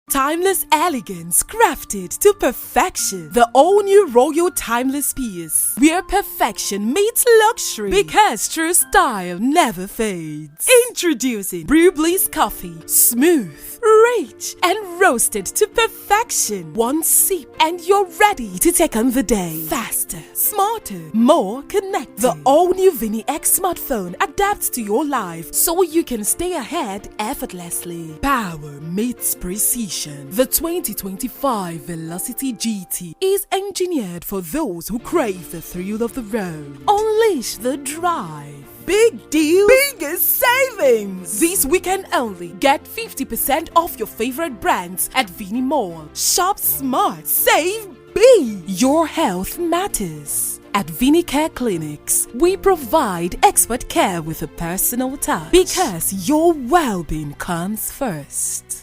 Timeless elegance crafted to perfection. The all-new Royal Timeless Piece, where perfection meets luxury because true style never fades. Introducing Brew Bliss Coffee. Smooth, rich, and roasted to perfection. One sip and you're ready to take on the day. Faster, smarter, more connected. The all-new Vini X smartphone adapts to your life so you can stay ahead effortlessly. Power meets precision. The 2025 Velocity GT is engineered for those who crave the thrill of the road. Unleash the drive. Big deals, biggest savings. This weekend only, get 50% off your favorite brands at Vini Mall. Shop smart, save big. Your health matters. At Vini Care Clinics, we provide expert care with a personal touch because your well-being comes first.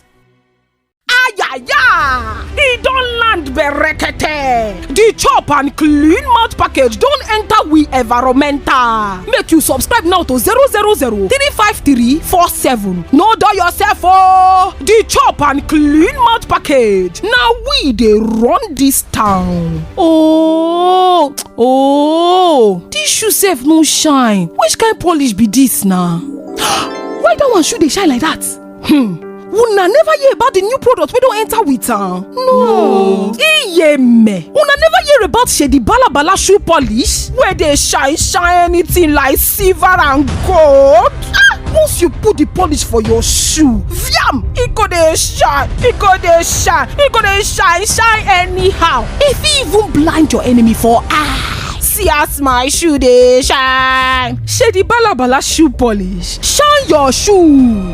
He don't land berekete. The chop and clean mouth package don't enter we environmental. Make you subscribe now to 000-35347. No do yourself oh. The chop and clean mouth package. Now we dey run this town. Oh, this shoe safe no shine. Which kind polish be this now? Why that one shoe dey shine like that? Una never hear about the new product we don't enter with No. Iyeme. Una never hear about Shady Balabala shoe polish where they shine anything like silver and gold. Once you put the polish for your shoe, it go dey shine, shine anyhow. If you even blind your enemy for eye. See as my shoe dey shine. Shady Balabala shoe polish. Shine your shoe.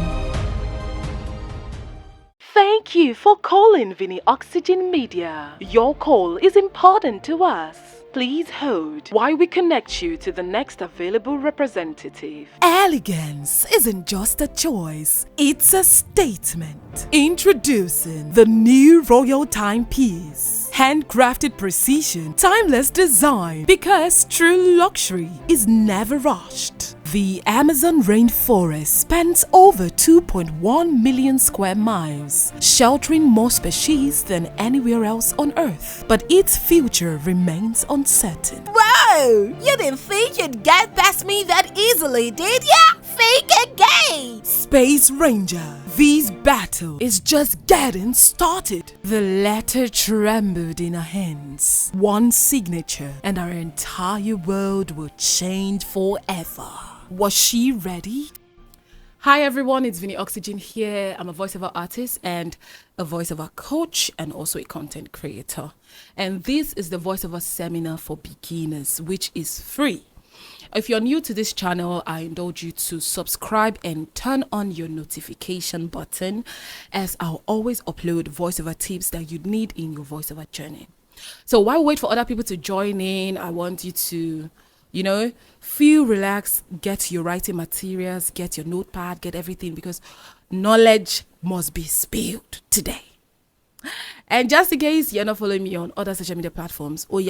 Thank you for calling Vini Oxygen Media. Your call is important to us. Please hold while we connect you to the next available representative. Elegance isn't just a choice, it's a statement. Introducing the new Royal Timepiece. Handcrafted precision, timeless design, because true luxury is never rushed. The Amazon rainforest spans over 2.1 million square miles, sheltering more species than anywhere else on Earth. But its future remains uncertain. Whoa! You didn't think you'd get past me that easily, did ya? Think again! Space Ranger, this battle is just getting started. The letter trembled in her hands. One signature and our entire world will change forever. Was she ready? Hi everyone, it's Vini Oxygen here. I'm a voiceover artist and a voiceover coach and also a content creator. And this is the Voiceover Seminar for Beginners, which is free. If you're new to this channel, I indulge you to subscribe and turn on your notification button, as I'll always upload voiceover tips that you need in your voiceover journey. So while we wait for other people to join in, I want you to feel relaxed, get your writing materials, get your notepad, get everything, because knowledge must be spilled today. And just in case you're not following me on other social media platforms, quick,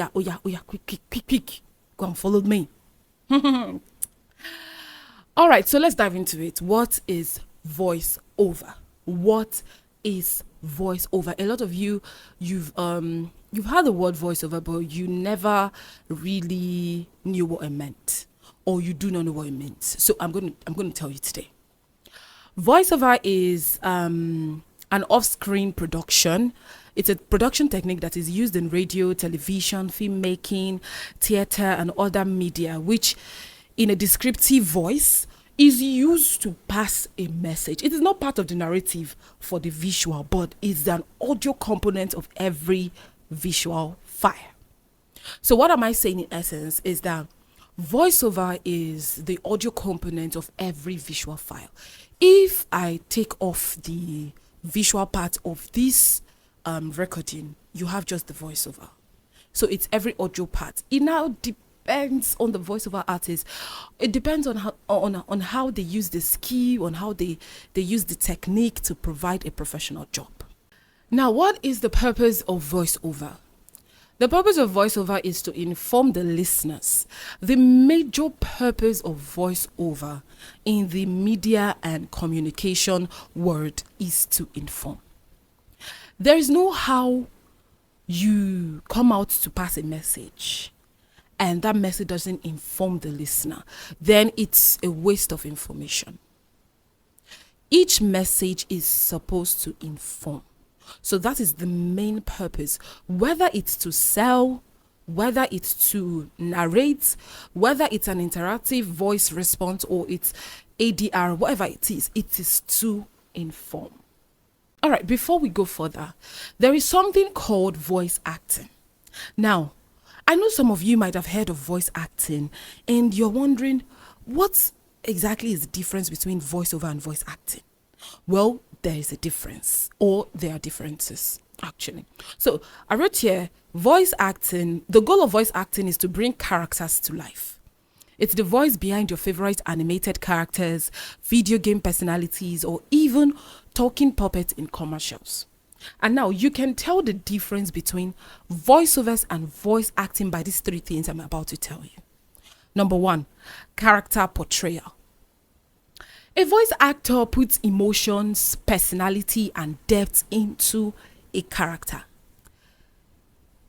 go and follow me. All right, so let's dive into it. What is voiceover? What is voiceover? A lot of you've heard the word voiceover, but you never really knew what it meant, or you do not know what it means. So I'm going to tell you today. Voiceover is an off-screen production. It's a production technique that is used in radio, television, filmmaking, theater, and other media, which in a descriptive voice is used to pass a message. It is not part of the narrative for the visual, but it's an audio component of every visual file. So what am I saying in essence is that voiceover is the audio component of every visual file. If I take off the visual part of this recording, you have just the voiceover. So it's every audio part. It now depends on the voiceover artist. It depends on how they use the skill, on how they use the technique to provide a professional job. Now, what is the purpose of voiceover? The purpose of voiceover is to inform the listeners. The major purpose of voiceover in the media and communication world is to inform. There is no how you come out to pass a message and that message doesn't inform the listener, then it's a waste of information. Each message is supposed to inform. So that is the main purpose, whether it's to sell, whether it's to narrate, whether it's an interactive voice response or it's ADR, whatever it is to inform. All right, before we go further, there is something called voice acting. Now, I know some of you might have heard of voice acting and you're wondering what exactly is the difference between voiceover and voice acting. Well, there is a difference, or there are differences actually. So I wrote here, voice acting, the goal of voice acting is to bring characters to life. It's the voice behind your favorite animated characters, video game personalities, or even talking puppets in commercials. And now you can tell the difference between voiceovers and voice acting by these three things I'm about to tell you. Number one, character portrayal. A voice actor puts emotions, personality, and depth into a character.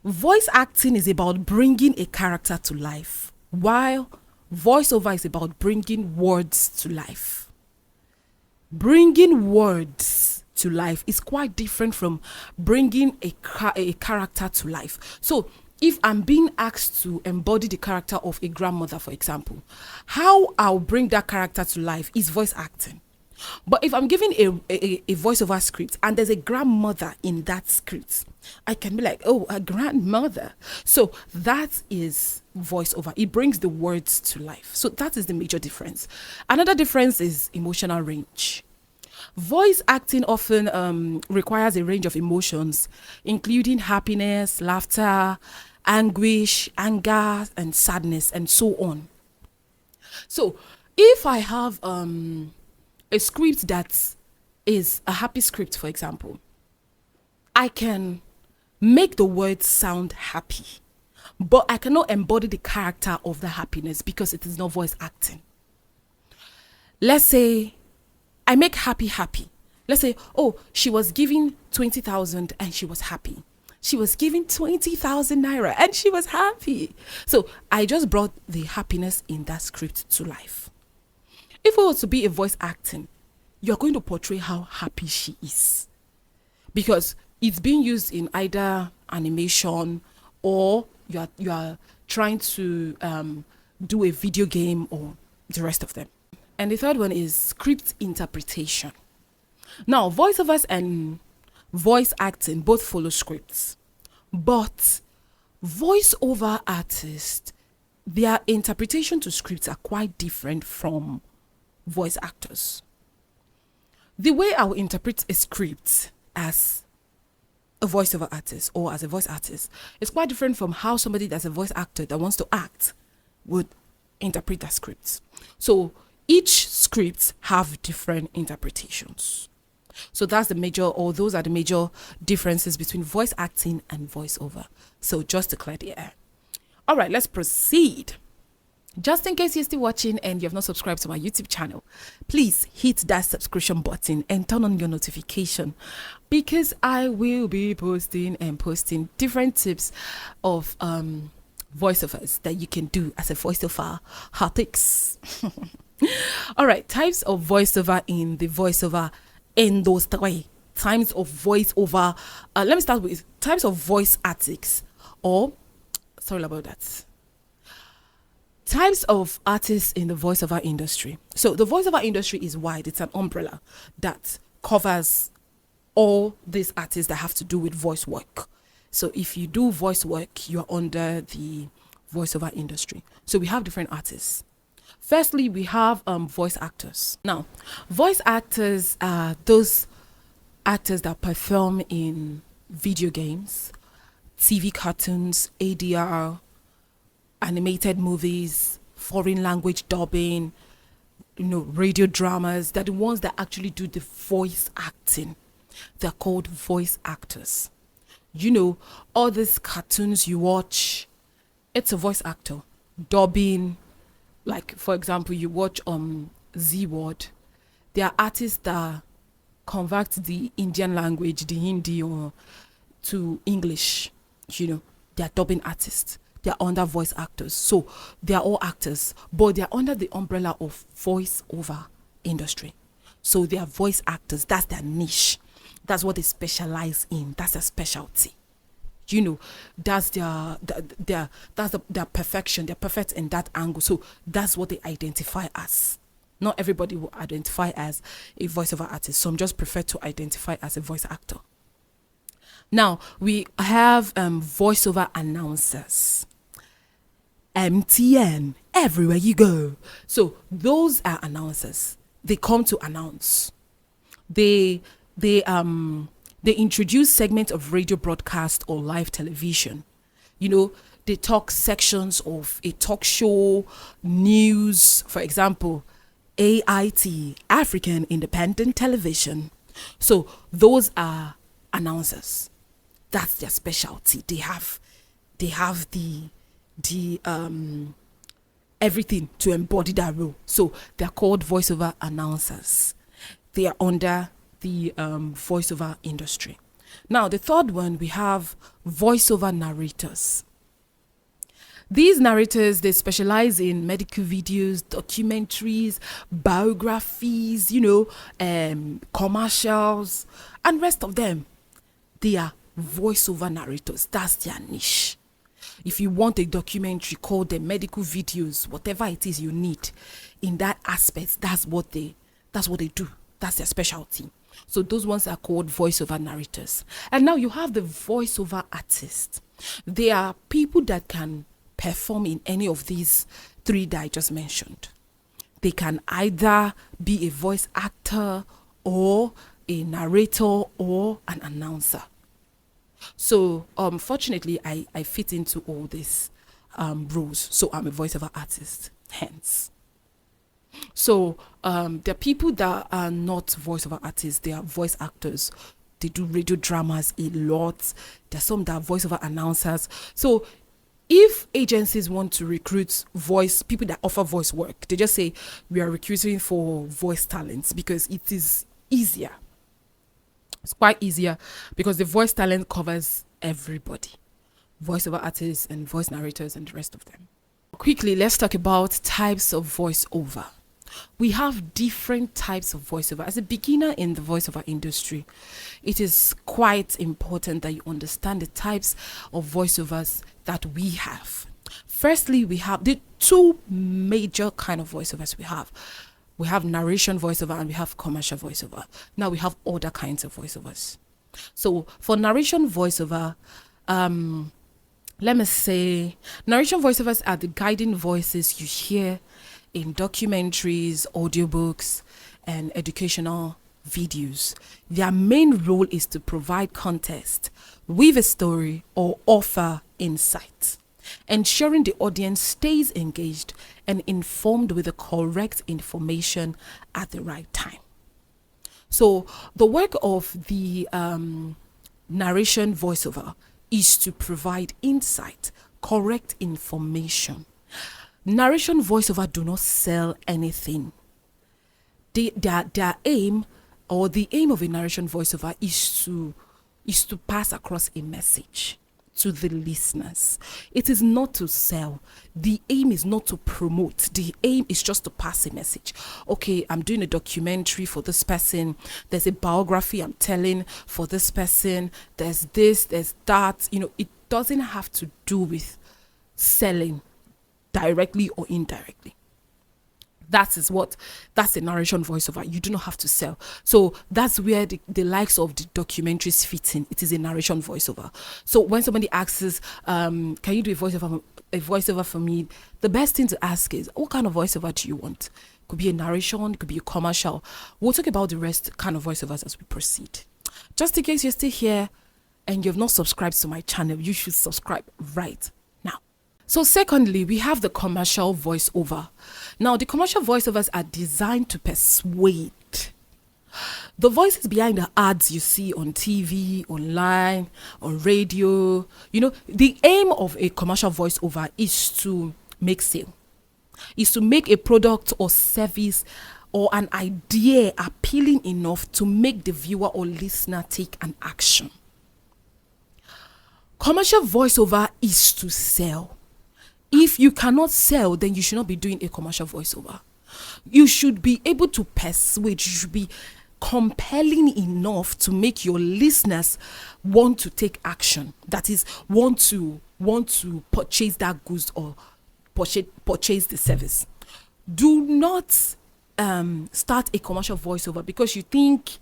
Voice acting is about bringing a character to life, while voiceover is about bringing words to life. Bringing words to life is quite different from bringing a character to life. So if I'm being asked to embody the character of a grandmother, for example, how I'll bring that character to life is voice acting. But if I'm giving a voiceover script and there's a grandmother in that script, I can be like, oh, a grandmother. So that is voiceover. It brings the words to life. So that is the major difference. Another difference is emotional range. Voice acting often requires a range of emotions, including happiness, laughter, anguish, anger, and sadness, and so on. So if I have a script that is a happy script, for example, I can make the words sound happy, but I cannot embody the character of the happiness because it is not voice acting. Let's say I make happy. Let's say, oh, she was giving 20,000 and she was happy. She was giving 20,000 naira and she was happy. So I just brought the happiness in that script to life. If it was to be a voice acting, you're going to portray how happy she is, because it's being used in either animation or you are trying to do a video game or the rest of them. And the third one is script interpretation. Now, voiceovers and voice acting both follow scripts, but voiceover artists, their interpretation to scripts are quite different from voice actors. The way I will interpret a script as a voiceover artist or as a voice artist is quite different from how somebody that's a voice actor that wants to act would interpret that script. So each script have different interpretations. So that's the major, or those are the major differences between voice acting and voiceover. So just to clear the air. All right, let's proceed. Just in case you're still watching and you have not subscribed to my YouTube channel, please hit that subscription button and turn on your notification, because I will be posting different tips of voiceovers that you can do as a voiceover artist. All right, types of voiceover in the voiceover industry. Types of voiceover. Let me start with types of voice artists, or sorry about that. Types of artists in the voiceover industry. So the voiceover industry is wide. It's an umbrella that covers all these artists that have to do with voice work. So if you do voice work, you're under the voiceover industry. So we have different artists. Firstly, we have voice actors. Now, voice actors are those actors that perform in video games, TV cartoons, ADR, animated movies, foreign language dubbing, radio dramas. They're the ones that actually do the voice acting. They're called voice actors. All these cartoons you watch, it's a voice actor. Dubbing, like for example, you watch Z Word. There are artists that convert the Indian language, the Hindi, or to English, they are dubbing artists. They are under voice actors. So they are all actors, but they are under the umbrella of voiceover industry. So they are voice actors. That's their niche. That's what they specialize in. That's their specialty. That's their perfection. They're perfect in that angle. So that's what they identify as. Not everybody will identify as a voiceover artist. Some just prefer to identify as a voice actor. Now, we have voiceover announcers. MTN, everywhere you go. So those are announcers. They come to announce. They introduce segments of radio broadcast or live television. They talk sections of a talk show, news, for example, AIT, African Independent Television. So those are announcers. That's their specialty. They have the everything to embody that role. So they're called voiceover announcers. They are under the voiceover industry. Now, the third one, we have voiceover narrators. These narrators, they specialize in medical videos, documentaries, biographies, commercials, and rest of them. They are voiceover narrators. That's their niche. If you want a documentary, call them medical videos, whatever it is you need in that aspect, that's what they do. That's their specialty. So those ones are called voiceover narrators. And now you have the voiceover artists. They are people that can perform in any of these three that I just mentioned. They can either be a voice actor or a narrator or an announcer. So fortunately, I fit into all these roles. So I'm a voiceover artist, hence. So there are people that are not voiceover artists. They are voice actors. They do radio dramas a lot. There are some that are voiceover announcers. So if agencies want to recruit people that offer voice work, they just say we are recruiting for voice talents because it is easier. It's quite easier because the voice talent covers everybody. Voiceover artists and voice narrators and the rest of them. Quickly, let's talk about types of voiceover. We have different types of voiceover. As a beginner in the voiceover industry, it is quite important that you understand the types of voiceovers that we have. Firstly, we have the two major kind of voiceovers we have. We have narration voiceover and we have commercial voiceover. Now we have other kinds of voiceovers. So for narration voiceover, let me say, narration voiceovers are the guiding voices you hear in documentaries, audiobooks, and educational videos. Their main role is to provide context, weave a story, or offer insight, ensuring the audience stays engaged and informed with the correct information at the right time. So the work of the narration voiceover is to provide insight, correct information. Narration voiceover do not sell anything. Their aim, or the aim of a narration voiceover, is to pass across a message to the listeners. It is not to sell. The aim is not to promote. The aim is just to pass a message. Okay, I'm doing a documentary for this person. There's a biography I'm telling for this person. There's this, there's that. It doesn't have to do with selling directly or indirectly. That's the narration voiceover. You do not have to sell. So that's where the likes of the documentaries fit in. It is a narration voiceover. So when somebody asks, can you do a voiceover for me? The best thing to ask is, what kind of voiceover do you want? Could be a narration, it could be a commercial. We'll talk about the rest kind of voiceovers as we proceed. Just in case you're still here and you've not subscribed to my channel, you should subscribe right now. So secondly, we have the commercial voiceover. Now, the commercial voiceovers are designed to persuade. The voices behind the ads you see on TV, online, on radio, the aim of a commercial voiceover is to make sale, is to make a product or service or an idea appealing enough to make the viewer or listener take an action. Commercial voiceover is to sell. If you cannot sell, then you should not be doing a commercial voiceover. You should be able to persuade. You should be compelling enough to make your listeners want to take action. That is, want to purchase that goods or purchase the service. Do not start a commercial voiceover because you think,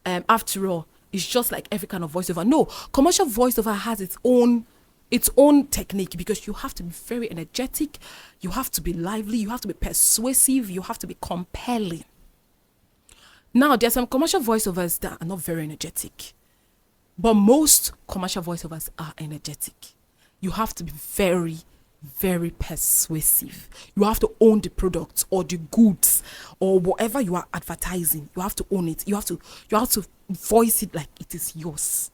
after all, it's just like every kind of voiceover. No, commercial voiceover has its own technique, because you have to be very energetic, you have to be lively, you have to be persuasive, you have to be compelling. Now, there are some commercial voiceovers that are not very energetic, but most commercial voiceovers are energetic. You have to be very, very persuasive. You have to own the product or the goods or whatever you are advertising. You have to own it. You have to voice it like it is yours.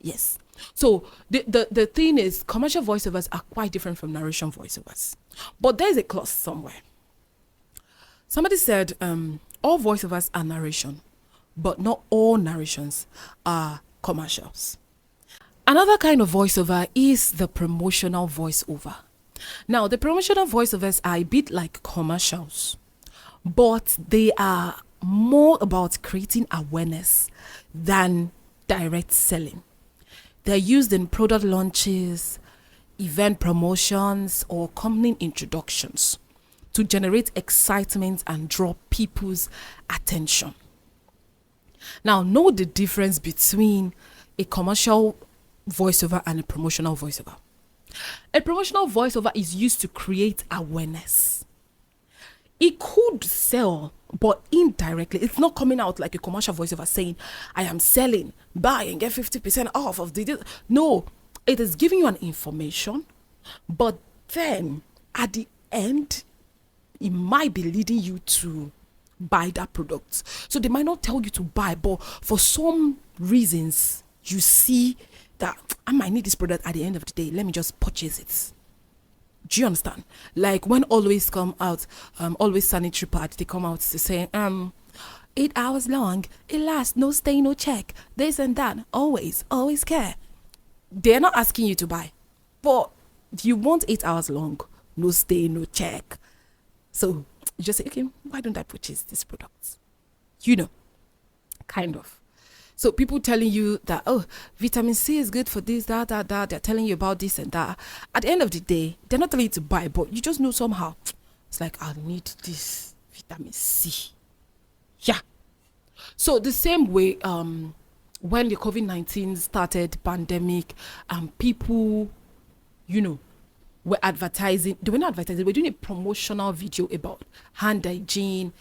Yes. So the thing is, commercial voiceovers are quite different from narration voiceovers. But there's a clause somewhere. Somebody said, all voiceovers are narration, but not all narrations are commercials. Another kind of voiceover is the promotional voiceover. Now, the promotional voiceovers are a bit like commercials, but they are more about creating awareness than direct selling. They're used in product launches, event promotions, or company introductions to generate excitement and draw people's attention. Now, know the difference between a commercial voiceover and a promotional voiceover. A promotional voiceover is used to create awareness. It could sell, but indirectly. It's not coming out like a commercial voiceover saying, I am selling, buy and get 50% off of the... No, it is giving you an information, but then at the end, it might be leading you to buy that product. So they might not tell you to buy, but for some reasons, you see that I might need this product at the end of the day. Let me just purchase it. Do you understand? Like when Always come out, Always sanitary pad, they come out to say, 8 hours long, it lasts, no stay, no check, this and that, always care. They're not asking you to buy, but you want 8 hours long, no stay, no check. So you just say, okay, why don't I purchase this product? You know, kind of. So people telling you that, oh, vitamin C is good for this, that. They're telling you about this and that. At the end of the day, they're not telling you to buy, but you just know somehow. It's like, I need this vitamin C. Yeah. So the same way, when the COVID-19 started, pandemic, people, were advertising. They were not advertising. They were doing a promotional video about hand hygiene,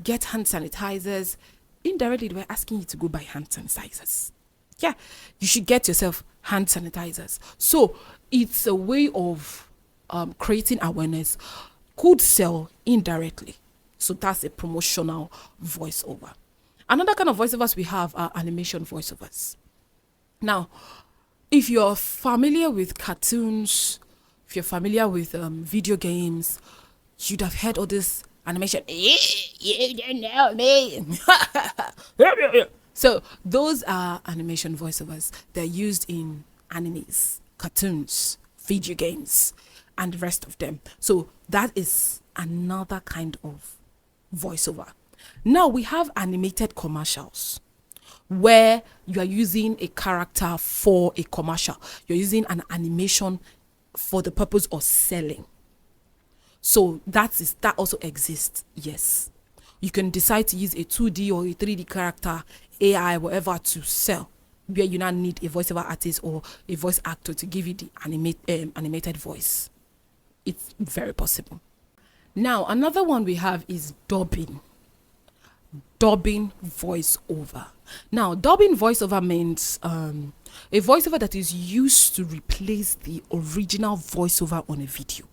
get hand sanitizers. Indirectly, they were asking you to go buy hand sanitizers. Yeah, you should get yourself hand sanitizers. So it's a way of creating awareness. Could sell indirectly. So that's a promotional voiceover. Another kind of voiceovers we have are animation voiceovers. Now, if you're familiar with cartoons, if you're familiar with video games, you'd have heard all this animation. You don't know me. So those are animation voiceovers. They're used in animes, cartoons, video games, and the rest of them. So that is another kind of voiceover. Now we have animated commercials, where you are using a character for a commercial. You're using an animation for the purpose of selling. So that also exists. Yes, you can decide to use a 2D or a 3D character, AI, whatever, to sell, where you now need a voiceover artist or a voice actor to give you the animated voice. It's very possible. Now, another one we have is dubbing voiceover. Now, dubbing voiceover means a voiceover that is used to replace the original voiceover on a video.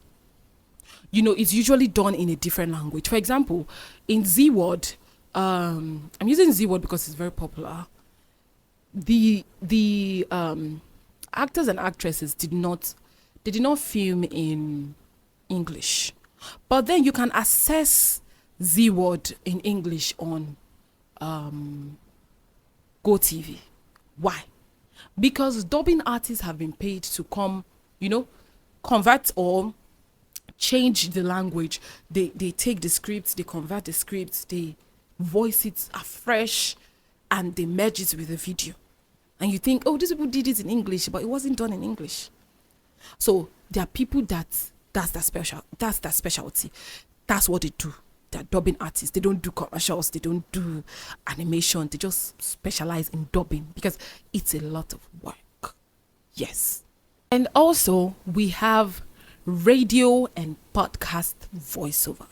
It's usually done in a different language. For example, in Z-Word, I'm using Z-Word because it's very popular. The actors and actresses did not film in English, but then you can access Z word in English on Go TV. Why? Because dubbing artists have been paid to come, convert or change the language. They take the scripts, they convert the scripts, they voice it afresh, and they merge it with the video. And you think, oh, these people did it in English, but it wasn't done in English. So there are people that's their specialty. That's what they do. They're dubbing artists. They don't do commercials. They don't do animation. They just specialize in dubbing because it's a lot of work. Yes. And also we have radio and podcast voiceover.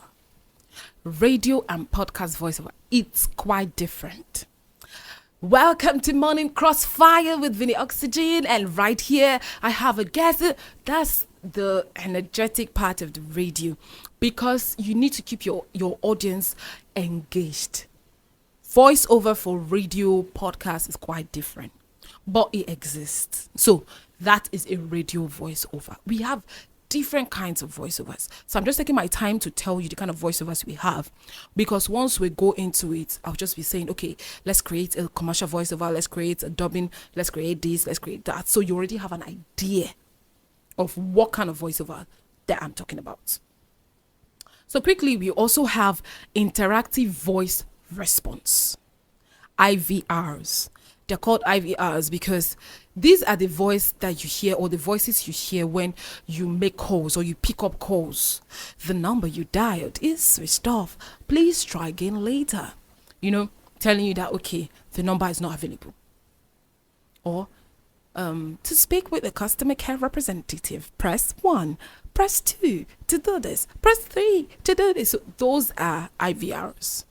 Radio and podcast voiceover. It's quite different. Welcome to Morning Crossfire with Vinny Oxygen, and right here I have a guest. That's the energetic part of the radio, because you need to keep your audience engaged. Voiceover for radio podcast is quite different, but it exists. So that is a radio voiceover. We have different kinds of voiceovers. So I'm just taking my time to tell you the kind of voiceovers we have, because once we go into it, I'll just be saying, okay, let's create a commercial voiceover, let's create a dubbing, let's create this, let's create that. So you already have an idea of what kind of voiceover that I'm talking about. So quickly, we also have interactive voice response, IVRs. They're called IVRs because these are the voice that you hear, or the voices you hear when you make calls or you pick up calls. The number you dialed is switched off. Please try again later. Telling you that, okay, the number is not available. Or to speak with a customer care representative, press 1, press 2 to do this, press 3 to do this. So those are IVRs.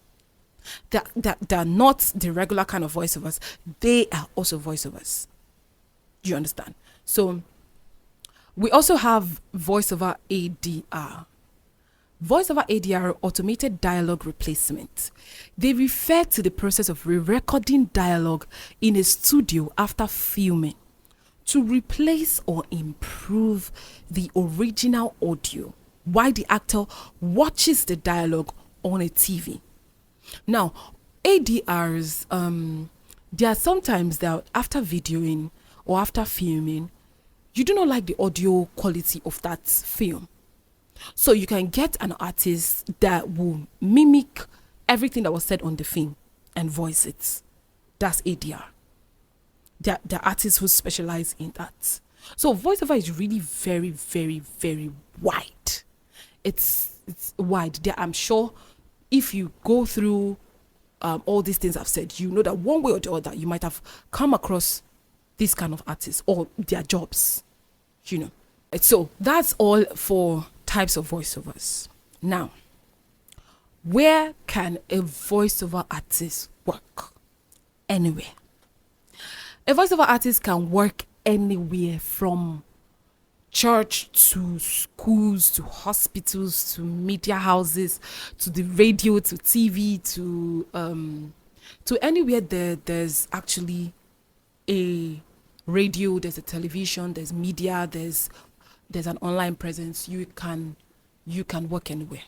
They're not the regular kind of voiceovers. They are also voiceovers. Do you understand? So we also have voiceover ADR. Voiceover ADR, automated dialogue replacement. They refer to the process of re-recording dialogue in a studio after filming to replace or improve the original audio while the actor watches the dialogue on a TV. Now, ADRs, there are sometimes that after videoing or after filming, you do not like the audio quality of that film. So you can get an artist that will mimic everything that was said on the film and voice it. That's ADR. The artists who specialize in that. So voiceover is really very, very, very wide. It's wide. I'm sure if you go through all these things I've said, you know that one way or the other, you might have come across this kind of artists or their jobs, So that's all for types of voiceovers. Now, where can a voiceover artist work? Anywhere. A voiceover artist can work anywhere, from church to schools to hospitals to media houses to the radio to TV to anywhere there's actually a radio, there's a television, there's media, there's an online presence. You can work anywhere.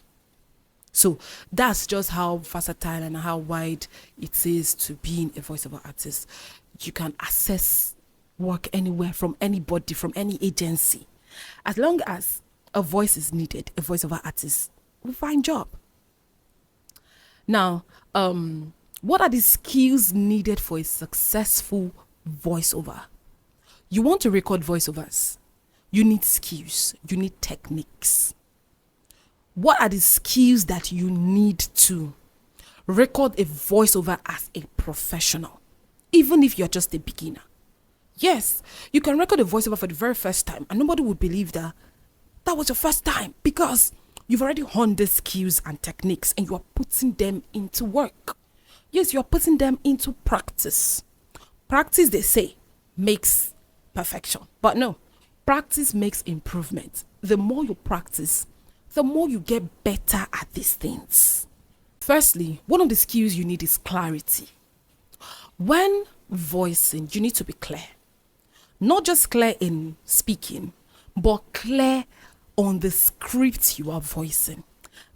So that's just how versatile and how wide it is to being a voiceover artist. You can access work anywhere, from anybody, from any agency. As long as a voice is needed, a voiceover artist will find job. Now, what are the skills needed for a successful voiceover? You want to record voiceovers. You need skills. You need techniques. What are the skills that you need to record a voiceover as a professional, even if you're just a beginner? Yes, you can record a voiceover for the very first time and nobody would believe that was your first time, because you've already honed the skills and techniques and you are putting them into work. Yes, you are putting them into practice. Practice, they say, makes perfection. But no, practice makes improvement. The more you practice, the more you get better at these things. Firstly, one of the skills you need is clarity. When voicing, you need to be clear. Not just clear in speaking, but clear on the script you are voicing.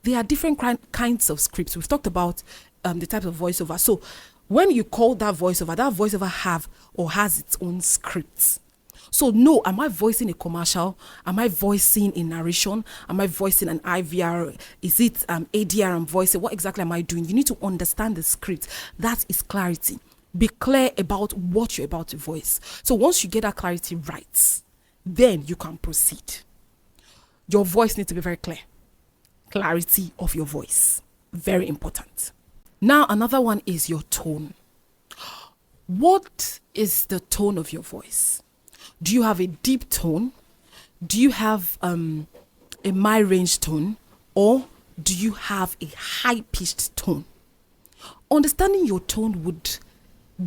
there are different kinds of scripts. We've talked about the types of voiceover. So when you call that voiceover have or has its own scripts. So no, am I voicing a commercial? Am I voicing a narration? Am I voicing an IVR? Is it ADR I'm voicing? What exactly am I doing? You need to understand the script. That is clarity. Be clear about what you're about to voice. So once you get that clarity right, then you can proceed. Your voice needs to be very clear. Clarity of your voice. Very important. Now, another one is your tone. What is the tone of your voice? Do you have a deep tone? Do you have a mid-range tone? Or do you have a high-pitched tone? Understanding your tone would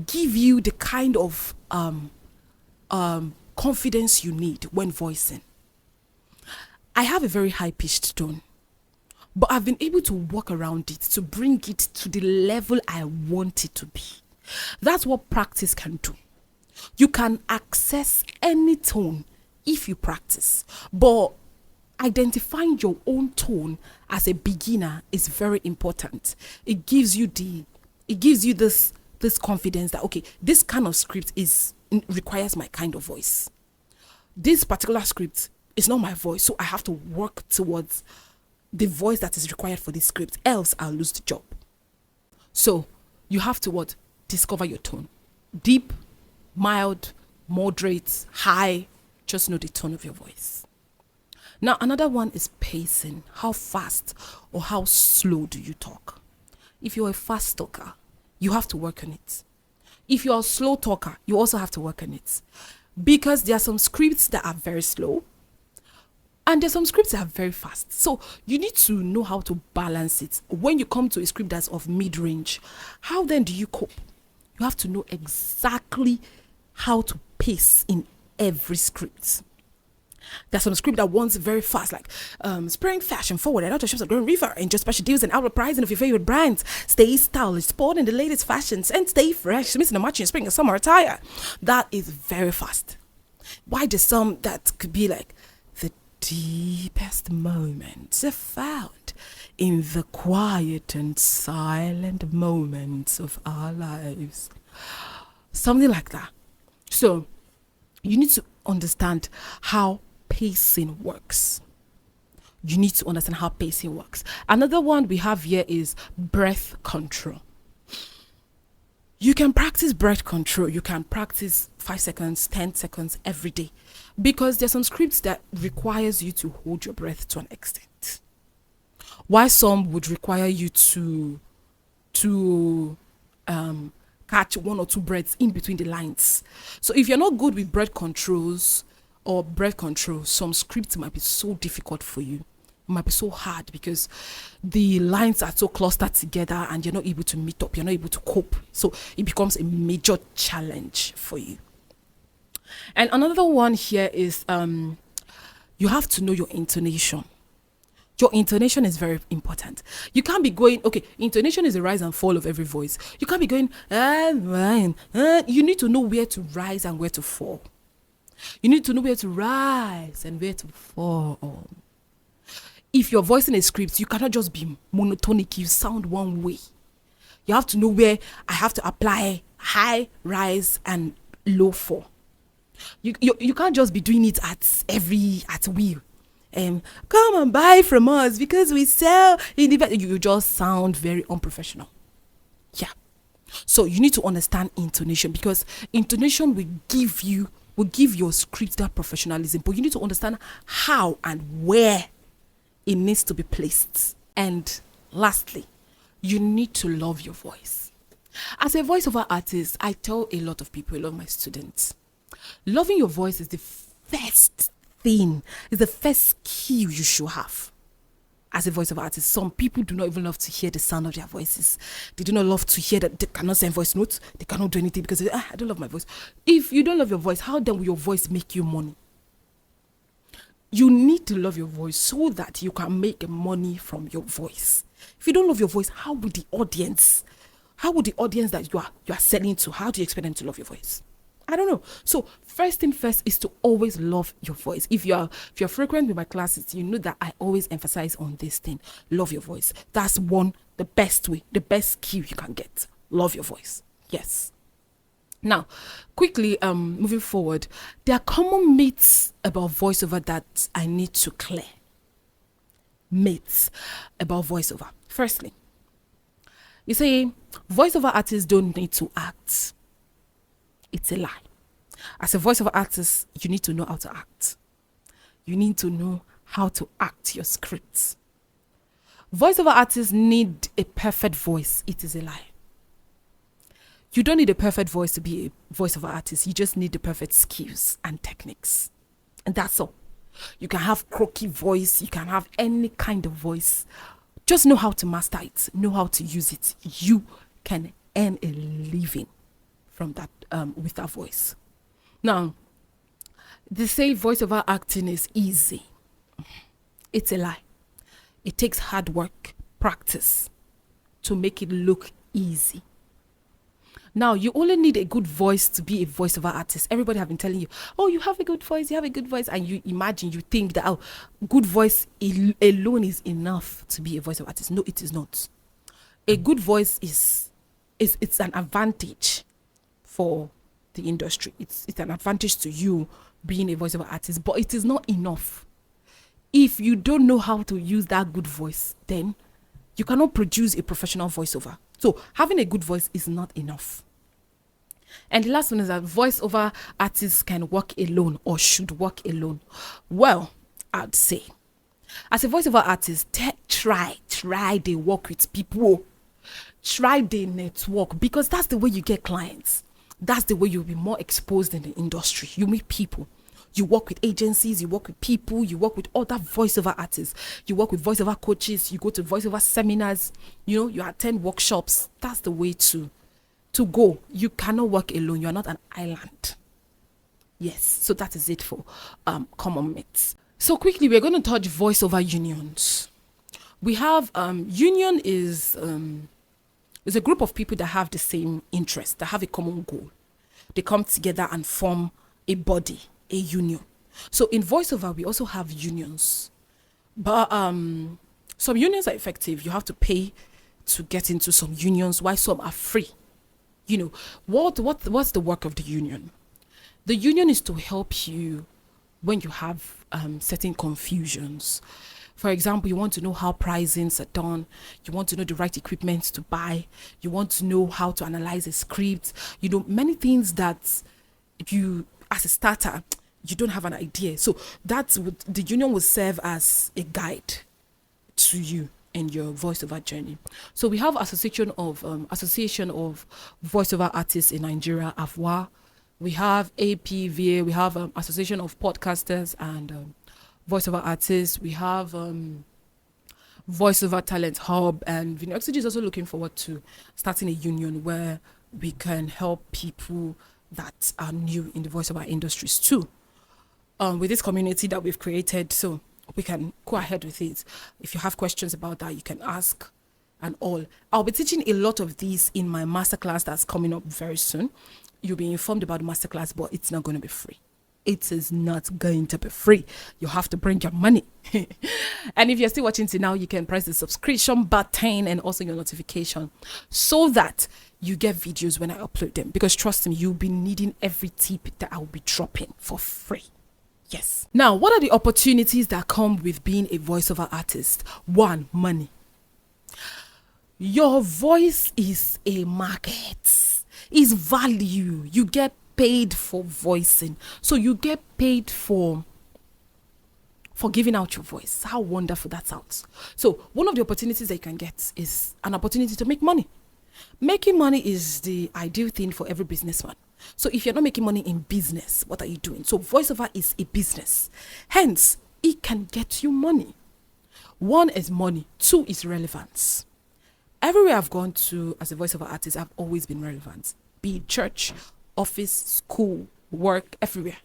give you the kind of confidence you need when voicing. I have a very high-pitched tone, but I've been able to work around it to bring it to the level I want it to be. That's what practice can do. You can access any tone if you practice, but identifying your own tone as a beginner is very important. It gives you this confidence that, okay, this kind of script requires my kind of voice. This particular script is not my voice, so I have to work towards the voice that is required for this script, else I'll lose the job. So you have to discover your tone. Deep, mild, moderate, high. Just know the tone of your voice. Now, another one is pacing. How fast or how slow do you talk? If you're a fast talker, you have to work on it. If you're a slow talker, you also have to work on it. Because there are some scripts that are very slow and there's some scripts that are very fast. So you need to know how to balance it. When you come to a script that's of mid-range, how then do you cope? You have to know exactly how to pace in every script. There's some script that wants very fast, like spring fashion forward, a lot of shops are growing river and just special deals and outlet pricing of your favorite brands. Stay stylish, sport in the latest fashions, and stay fresh. Missing a matching spring and summer attire. That is very fast. Why there's some that could be like the deepest moments are found in the quiet and silent moments of our lives. Something like that. So you need to understand how pacing works. You need to understand how pacing works. Another one we have here is breath control. You can practice breath control. You can practice 5 seconds, 10 seconds every day, because there's some scripts that requires you to hold your breath to an extent, while some would require you to catch 1 or 2 breaths in between the lines. So if you're not good with breath control, some scripts might be so difficult for you. It might be so hard because the lines are so clustered together and you're not able to meet up, you're not able to cope. So it becomes a major challenge for you. And another one here is you have to know your intonation. Your intonation is very important. You can't be going, okay, intonation is the rise and fall of every voice. You can't be going, you need to know where to rise and where to fall. You need to know where to rise and where to fall. If you're voicing a script, you cannot just be monotonic. You sound one way. You have to know where I have to apply high, rise, and low fall. You can't just be doing it at will. Come and buy from us because we sell independent. You just sound very unprofessional. Yeah. So you need to understand intonation, because intonation will give your script that professionalism, but you need to understand how and where it needs to be placed. And lastly, you need to love your voice. As a voiceover artist, I tell a lot of people, a lot of my students, loving your voice is the first thing, is the first skill you should have as a voiceover artist. Some people do not even love to hear the sound of their voices. They do not love to hear that they cannot send voice notes. They cannot do anything because I don't love my voice. If you don't love your voice, how then will your voice make you money? You need to love your voice so that you can make money from your voice. If you don't love your voice, how would the audience that you are selling to, how do you expect them to love your voice? I don't know. So first thing first is to always love your voice. If you're frequent with my classes, you know that I always emphasize on this thing. Love your voice. That's the best way, the best skill you can get. Love your voice. Yes. Now, quickly, moving forward, there are common myths about voiceover that I need to clear. Myths about voiceover. Firstly, you say voiceover artists don't need to act. It's a lie. As a voiceover artist, you need to know how to act. You need to know how to act your scripts. Voiceover artists need a perfect voice. It is a lie. You don't need a perfect voice to be a voiceover artist. You just need the perfect skills and techniques. And that's all. You can have croaky voice. You can have any kind of voice. Just know how to master it. Know how to use it. You can earn a living from that with that voice. Now, they say voiceover acting is easy. It's a lie. It takes hard work, practice to make it look easy. Now, you only need a good voice to be a voiceover artist. Everybody have been telling you, oh, you have a good voice, and you think that good voice alone is enough to be a voiceover artist. No, it is not. A good voice is it's an advantage for the industry. It's an advantage to you being a voiceover artist, but it is not enough. If you don't know how to use that good voice, then you cannot produce a professional voiceover. So having a good voice is not enough. And the last one is that voiceover artists can work alone or should work alone. Well, I'd say, as a voiceover artist, try they work with people. Try they network, because that's the way you get clients. That's the way you'll be more exposed in the industry. You meet people. You work with agencies, you work with people, you work with other voiceover artists, you work with voiceover coaches, you go to voiceover seminars, you attend workshops. That's the way to go. You cannot work alone. You are not an island. Yes, so that is it for common myths. So quickly, we're going to touch voiceover unions. We have union is a group of people that have the same interest, that have a common goal. They come together and form a body, a union. So in voiceover, we also have unions, but some unions are effective. You have to pay to get into some unions, while some are free. What's the work of the union? The union is to help you when you have certain confusions. For example, you want to know how pricings are done. You want to know the right equipment to buy. You want to know how to analyze a script. Many things that you, as a starter, you don't have an idea. So the union will serve as a guide to you in your voiceover journey. So we have Association of Voiceover Artists in Nigeria, AVWA. We have APVA. We have Association of Podcasters and Voiceover Artists. We have Voiceover Talent Hub, and VinoXG is also looking forward to starting a union where we can help people that are new in the voiceover industries too. With this community that we've created, so we can go ahead with it. If you have questions about that, you can ask and all. I'll be teaching a lot of these in my masterclass that's coming up very soon. You'll be informed about the masterclass, but it's not going to be free. It is not going to be free. You have to bring your money. And if you're still watching till now, you can press the subscription button and also your notification so that you get videos when I upload them. Because trust me, you'll be needing every tip that I'll be dropping for free. Yes. Now, what are the opportunities that come with being a voiceover artist? 1, money. Your voice is a market. Is value. You get paid for voicing. So you get paid for giving out your voice. How wonderful that sounds. So one of the opportunities that you can get is an opportunity to make money. Making money is the ideal thing for every businessman. So if you're not making money in business, what are you doing? So voiceover is a business. Hence, it can get you money. 1 is money. 2 is relevance. Everywhere I've gone to as a voiceover artist, I've always been relevant. Be it church, office, school, work, everywhere.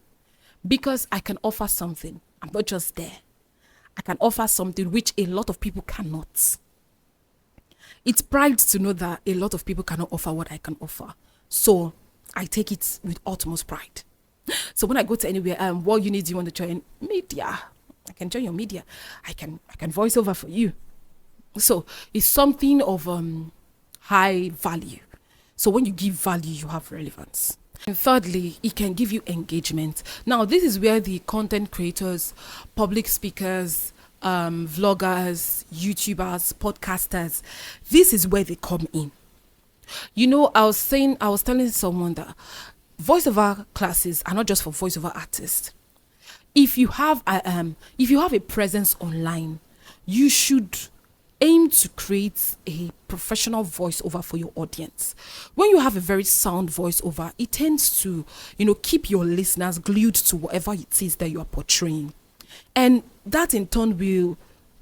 Because I can offer something. I'm not just there. I can offer something which a lot of people cannot. It's pride to know that a lot of people cannot offer what I can offer. So I take it with utmost pride. So when I go to anywhere, what unit do you want to join? Media. I can join your media. I can voice over for you. So it's something of high value. So when you give value, you have relevance. And thirdly, it can give you engagement. Now, this is where the content creators, public speakers, vloggers, YouTubers, podcasters, this is where they come in. You know, I was telling someone that voiceover classes are not just for voiceover artists. If you have a presence online, you should aim to create a professional voiceover for your audience. When you have a very sound voiceover, it tends to, keep your listeners glued to whatever it is that you are portraying. And that in turn will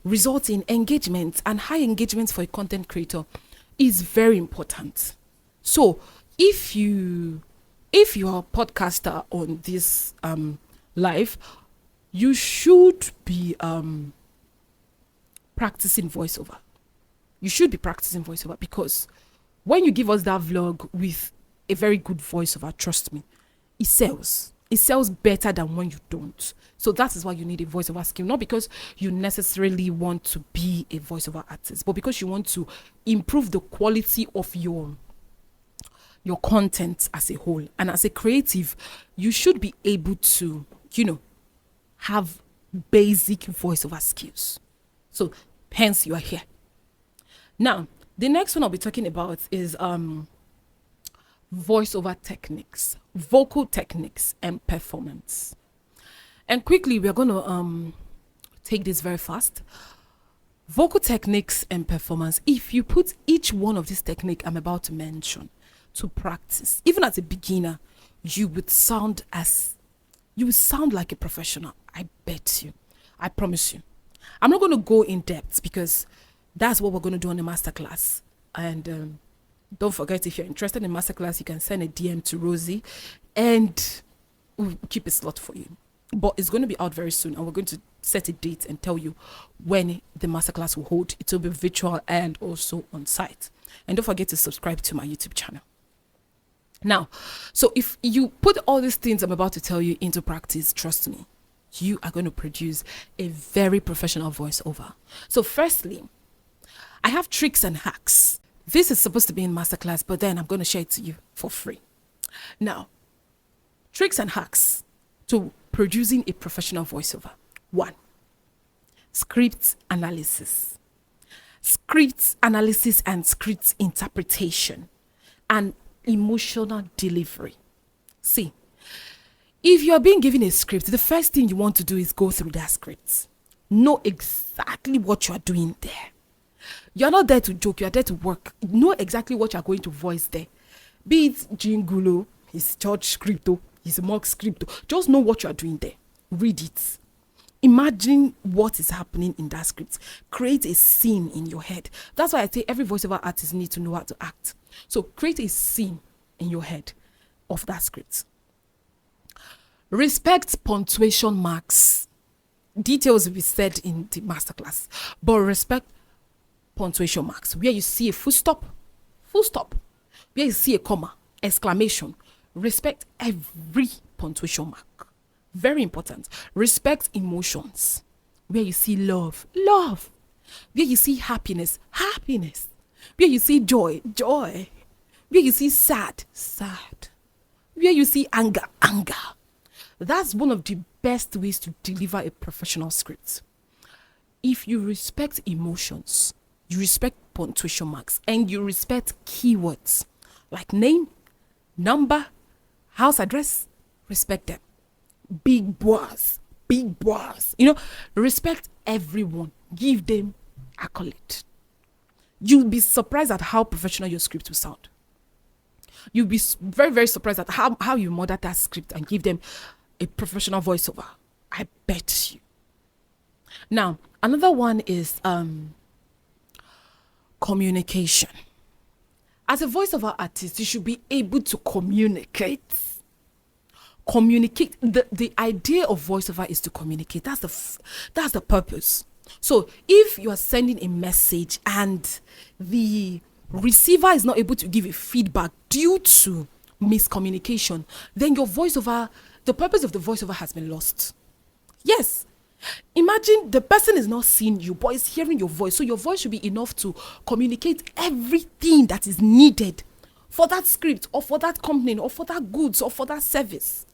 result in engagement, and high engagement for a content creator is very important. So if you're a podcaster on this live, you should be practicing voiceover. You should be practicing voiceover, because when you give us that vlog with a very good voiceover, trust me, it sells. It sells better than when you don't. So that is why you need a voiceover skill, not because you necessarily want to be a voiceover artist, but because you want to improve the quality of your content as a whole. And as a creative, you should be able to, have basic voiceover skills. So hence you are here. Now, the next one I'll be talking about is voiceover techniques, vocal techniques, and performance. And quickly, we're going to take this very fast. Vocal techniques and performance. If you put each one of these techniques I'm about to mention to practice, even as a beginner, you would sound like a professional. I bet you. I promise you. I'm not going to go in depth, because that's what we're going to do on the masterclass. And don't forget, if you're interested in masterclass, you can send a DM to Rosie, and we'll keep a slot for you. But it's going to be out very soon, and we're going to set a date and tell you when the masterclass will hold. It will be virtual and also on site. And don't forget to subscribe to my YouTube channel. Now, so if you put all these things I'm about to tell you into practice, trust me, you are going to produce a very professional voiceover. So firstly, I have tricks and hacks. This is supposed to be in masterclass, but then I'm going to share it to you for free. Now, tricks and hacks to producing a professional voiceover. 1, script analysis. Script analysis and script interpretation and emotional delivery. See, if you're being given a script, the first thing you want to do is go through that script. Know exactly what you are doing there. You're not there to joke, you're there to work. Know exactly what you're going to voice there. Be it jingulo, his church script, his mock script. Just know what you're doing there. Read it. Imagine what is happening in that script. Create a scene in your head. That's why I say every voiceover artist needs to know how to act. So create a scene in your head of that script. Respect punctuation marks. Details will be said in the masterclass, but respect punctuation marks. Where you see a full stop. Where you see a comma, exclamation. Respect every punctuation mark. Very important. Respect emotions. Where you see love. Where you see happiness. Where you see joy. Where you see sad. Where you see anger. That's one of the best ways to deliver a professional script. If you respect emotions, you respect punctuation marks, and you respect keywords like name, number, house address, respect them. Big boss. Respect everyone. Give them accolade. You'll be surprised at how professional your script will sound. You'll be very, very surprised at how you model that script and give them a professional voiceover. I bet you. Now, another one is communication. As a voiceover artist, you should be able to communicate. The idea of voiceover is to communicate. That's the purpose. So if you are sending a message and the receiver is not able to give a feedback due to miscommunication, then your voiceover, the purpose of the voiceover has been lost. Yes. Imagine the person is not seeing you, but is hearing your voice. So your voice should be enough to communicate everything that is needed for that script, or for that company, or for that goods, or for that service.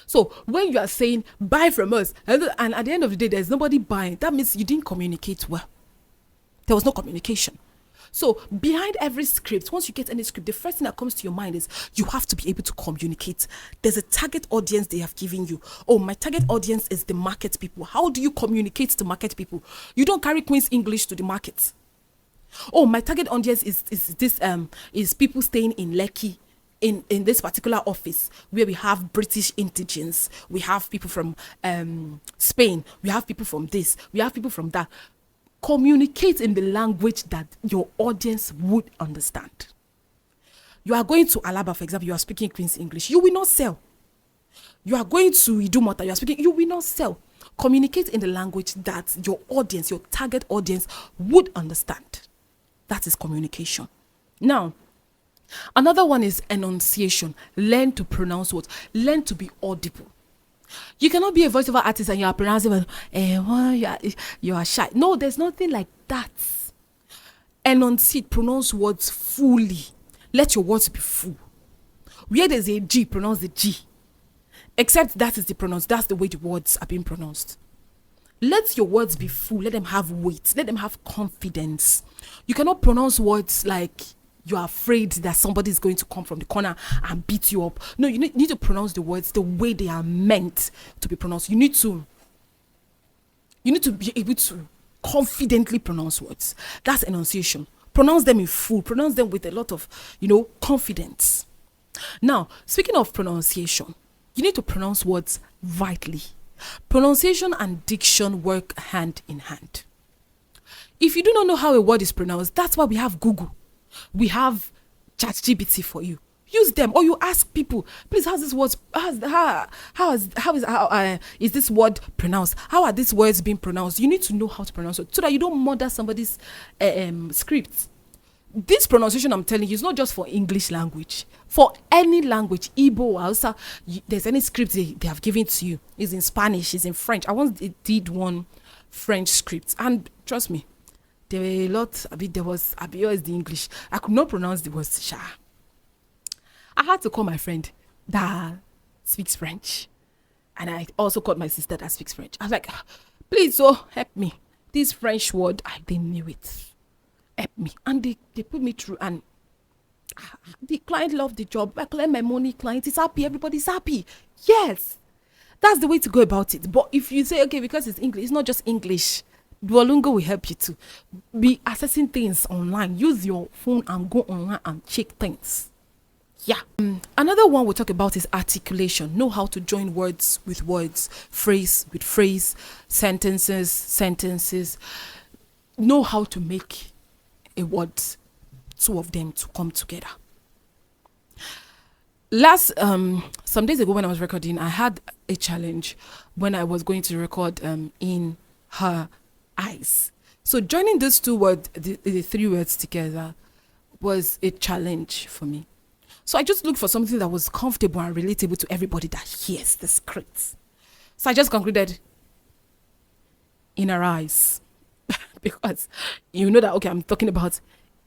So when you are saying buy from us, and at the end of the day there's nobody buying, that means you didn't communicate well. There was no communication. So behind every script, once you get any script, the first thing that comes to your mind is you have to be able to communicate. There's a target audience they have given you. Oh, my target audience is the market people. How do you communicate to market people? You don't carry Queen's English to the market. Oh, my target audience is people staying in Lekki, in this particular office where we have British indigents, we have people from Spain, we have people from this, we have people from that. Communicate in the language that your audience would understand. You are going to Alaba, for example, you are speaking Queen's English, you will not sell. You are going to Idumota, you are speaking, you will not sell. Communicate in the language that your audience, your target audience would understand. That is communication. Now, another one is enunciation. Learn to pronounce words. Learn to be audible. You cannot be a voiceover artist and you are pronouncing, you are shy. No, there's nothing like that. Enunciate, pronounce words fully. Let your words be full. Where there's a G, pronounce the G. Except that is that's the way the words are being pronounced. Let your words be full. Let them have weight. Let them have confidence. You cannot pronounce words like you are afraid that somebody is going to come from the corner and beat you up. No, you need to pronounce the words the way they are meant to be pronounced. You need to be able to confidently pronounce words. That's enunciation. Pronounce them in full. Pronounce them with a lot of, confidence. Now, speaking of pronunciation, you need to pronounce words rightly. Pronunciation and diction work hand in hand. If you do not know how a word is pronounced, that's why we have Google. We have ChatGPT for you. Use them, or you ask people, please, how's this word? Is this word pronounced? How are these words being pronounced? You need to know how to pronounce it so that you don't murder somebody's script. This pronunciation I'm telling you is not just for English language. For any language, Igbo, Hausa, there's any script they have given to you. It's in Spanish, it's in French. I once did one French script, and trust me, there were a lot. There was the English. I could not pronounce the word sha. I had to call my friend that speaks French, and I also called my sister that speaks French. I was like, please, help me. This French word, I didn't know it. Help me. And they put me through, and the client loved the job. I collect my money, client is happy, everybody's happy. Yes, that's the way to go about it. But if you say, okay, because it's English, it's not just English. Duolingo will help you to be assessing things online. Use your phone and go online and check things. Yeah. Another one we'll talk about is articulation. Know how to join words with words, phrase with phrase, sentences. Know how to make a word, two of them to come together. Some days ago when I was recording, I had a challenge when I was going to record in her eyes. So joining those two words, the three words together, was a challenge for me. So I just looked for something that was comfortable and relatable to everybody that hears the script. So I just concluded in her eyes. Because you know that, okay, I'm talking about,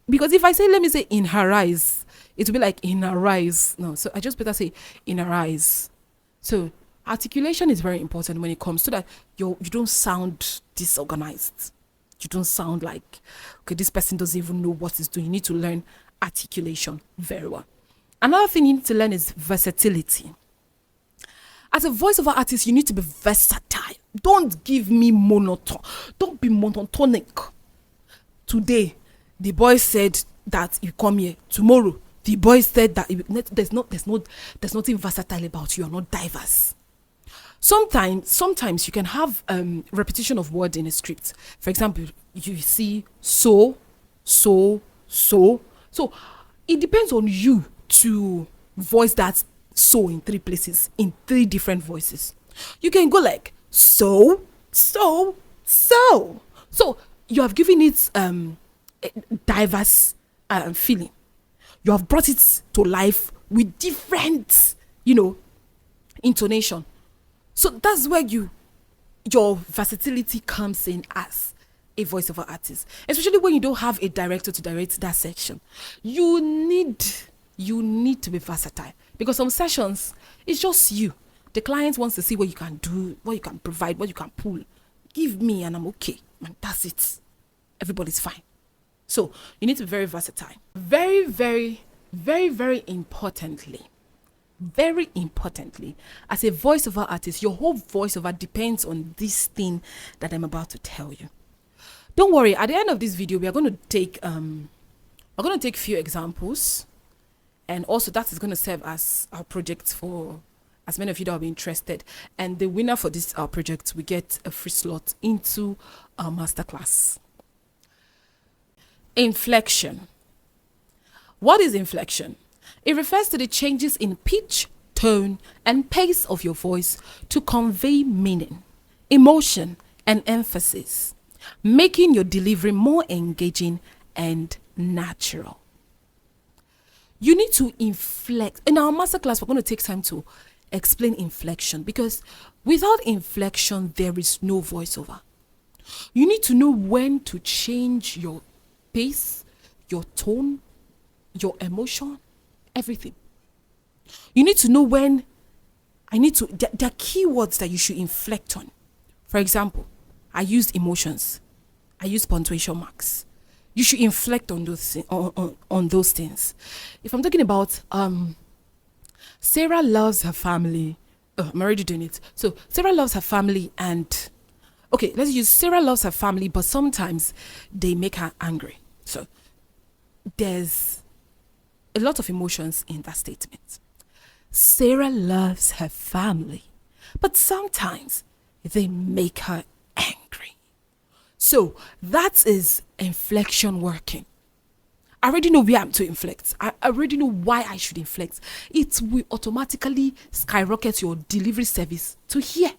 because if I say, let me say in her eyes, it will be like in her eyes. No, so I just better say in her eyes. So articulation is very important when it comes so that you don't sound disorganized. You don't sound like, okay, this person doesn't even know what he's doing. You need to learn articulation very well. Another thing you need to learn is versatility. As a voiceover artist, you need to be versatile. Don't give me monotone. Don't be monotonic. Today, the boy said that you come here. Tomorrow, the boy said that there's nothing versatile about you. You're not diverse. Sometimes you can have repetition of words in a script. For example, you see so. So it depends on you to voice that so in three places, in three different voices. You can go like so. So you have given it diverse feeling. you have brought it to life with different, intonation. So that's where your versatility comes in as a voiceover artist, especially when you don't have a director to direct that section. You need to be versatile, because some sessions it's just you. The client wants to see what you can do, what you can provide, what you can pull. Give me and I'm okay, and that's it. Everybody's fine. So you need to be very versatile. Very, very, very, very importantly, as a voiceover artist, your whole voiceover depends on this thing that I'm about to tell you. Don't worry, at the end of this video, we are going to take a few examples, and also that is going to serve as our project for as many of you that will be interested. And the winner for this project, we get a free slot into our masterclass. Inflection. What is inflection? It refers to the changes in pitch, tone, and pace of your voice to convey meaning, emotion, and emphasis, making your delivery more engaging and natural. You need to inflect. In our masterclass, we're going to take time to explain inflection, because without inflection, there is no voiceover. You need to know when to change your pace, your tone, your emotion, everything. You need to know when there are keywords that you should inflect on. For example, I used emotions. I used punctuation marks. You should inflect on those things. If I'm talking about Sarah loves her family. Oh, I'm already doing it. So Sarah loves her family, and okay, let's use Sarah loves her family, but sometimes they make her angry. So there's a lot of emotions in that statement. Sarah loves her family, but sometimes they make her angry. So that is inflection working. I already know where I'm to inflect. I already know why I should inflect. It will automatically skyrocket your delivery service to here,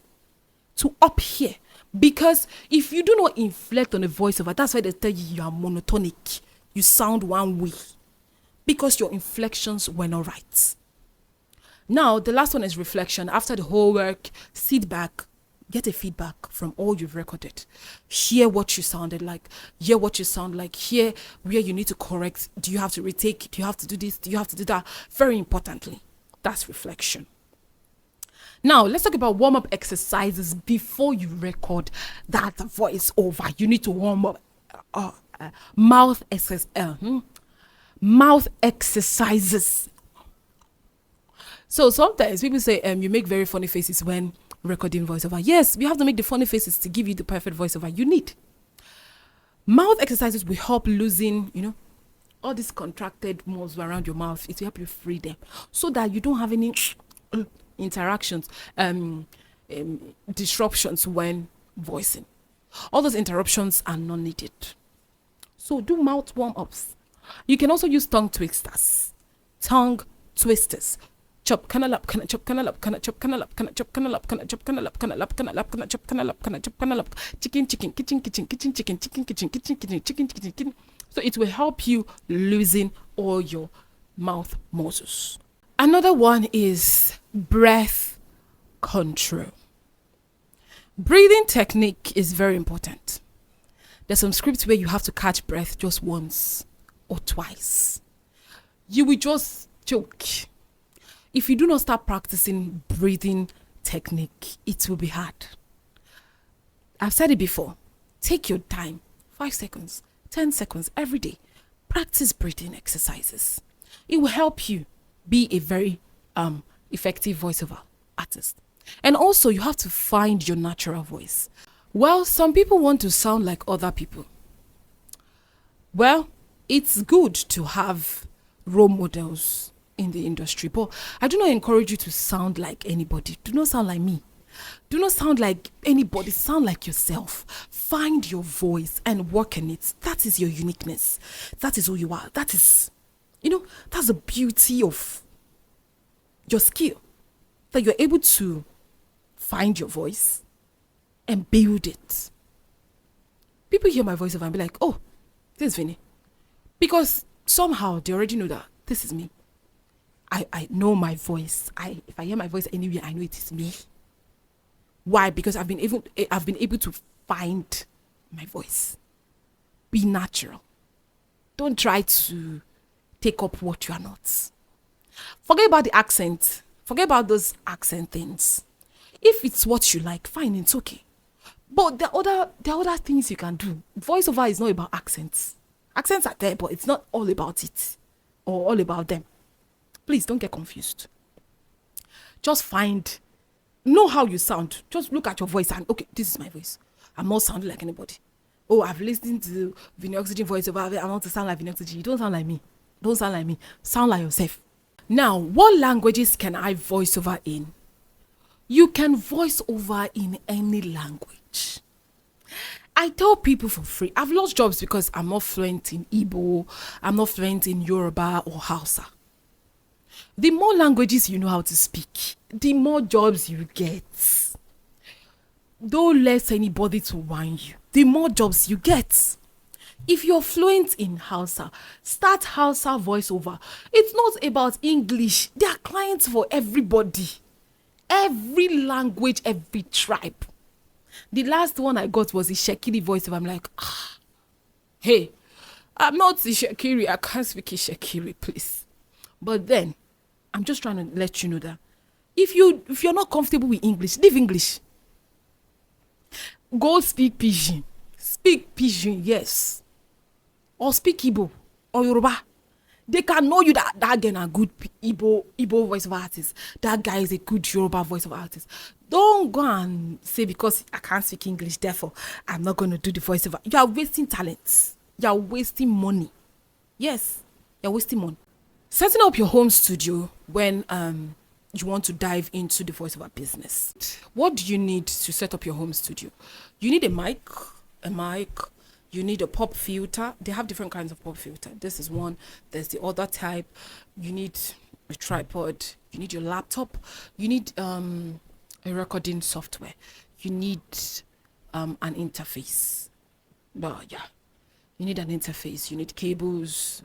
to up here. Because if you do not inflect on a voiceover, that's why they tell you are monotonic. You sound one way, because your inflections were not right. Now, the last one is reflection. After the whole work, sit back, get a feedback from all you've recorded. Hear what you sounded like. Hear what you sound like. Hear where you need to correct. Do you have to retake? Do you have to do this? Do you have to do that? Very importantly, that's reflection. Now, let's talk about warm-up exercises before you record that voice over. You need to warm up mouth exercises. So sometimes people say you make very funny faces when recording voiceover. Yes, we have to make the funny faces to give you the perfect voiceover you need. Mouth exercises will help loosen, all these contracted muscles around your mouth. It will help you free them so that you don't have any interactions, disruptions when voicing. All those interruptions are not needed. So do mouth warm-ups. You can also use tongue twisters. Chop canal up, chop canal up, chop canal up, chop canal up, chop canal up, chop canal up, chop canal up, chop canal up, chicken, chicken. So it will help you loosen all your mouth muscles. Another one is breath control. Breathing technique is very important. There's some scripts where you have to catch breath just once or twice. You will just choke. If you do not start practicing breathing technique, it will be hard. I've said it before. Take your time, 5 seconds, 10 seconds every day. Practice breathing exercises. It will help you be a very effective voiceover artist. And also, you have to find your natural voice. Well, some people want to sound like other people. Well, it's good to have role models in the industry, but I do not encourage you to sound like anybody. Do not sound like me. Do not sound like anybody. Sound like yourself. Find your voice and work in it. That is your uniqueness. That is who you are. That is, that's the beauty of your skill, that you're able to find your voice and build it. People hear my voice and be like, oh, this is Vinny. Because somehow they already know that This is me. I know my voice. If I hear my voice anywhere, I know it is me. Why? Because I've been able to find my voice. Be natural. Don't try to take up what you are not. Forget about the accent. Forget about those accent things. If it's what you like, fine, it's okay. But there are other things you can do. Voiceover is not about accents. Accents are there, but it's not all about it or all about them. Please don't get confused. Just know how you sound. Just look at your voice and, okay, this is my voice. I'm not sounding like anybody. Oh, I've listened to Vinny Oxygen voiceover. I want to sound like Vinny Oxygen. You don't sound like me. Don't sound like me. Sound like yourself. Now, what languages can I voice over in? You can voice over in any language. I tell people for free, I've lost jobs because I'm not fluent in Igbo, I'm not fluent in Yoruba or Hausa. The more languages you know how to speak, the more jobs you get. Don't let anybody to whine you. The more jobs you get. If you're fluent in Hausa, start Hausa voiceover. It's not about English. There are clients for everybody. Every language, every tribe. The last one I got was a Shekiri voiceover. I'm like, hey, I'm not the Shekiri. I can't speak Shekiri, please. But then, I'm just trying to let you know that if you're not comfortable with English, leave English. Go speak Pidgin. Speak Pidgin, yes. Or speak Igbo or Yoruba. They can know you that guy is a good Igbo voiceover artist. That guy is a good Yoruba voiceover artist. Don't go and say because I can't speak English, therefore I'm not going to do the voiceover. You are wasting talents. You are wasting money. Yes, you're wasting money. Setting up your home studio when you want to dive into the voiceover business. What do you need to set up your home studio? You need a mic. You need a pop filter. They have different kinds of pop filter. This is one. There's the other type. You need a tripod. You need your laptop. You need a recording software. You need an interface. But yeah, you need an interface. You need cables.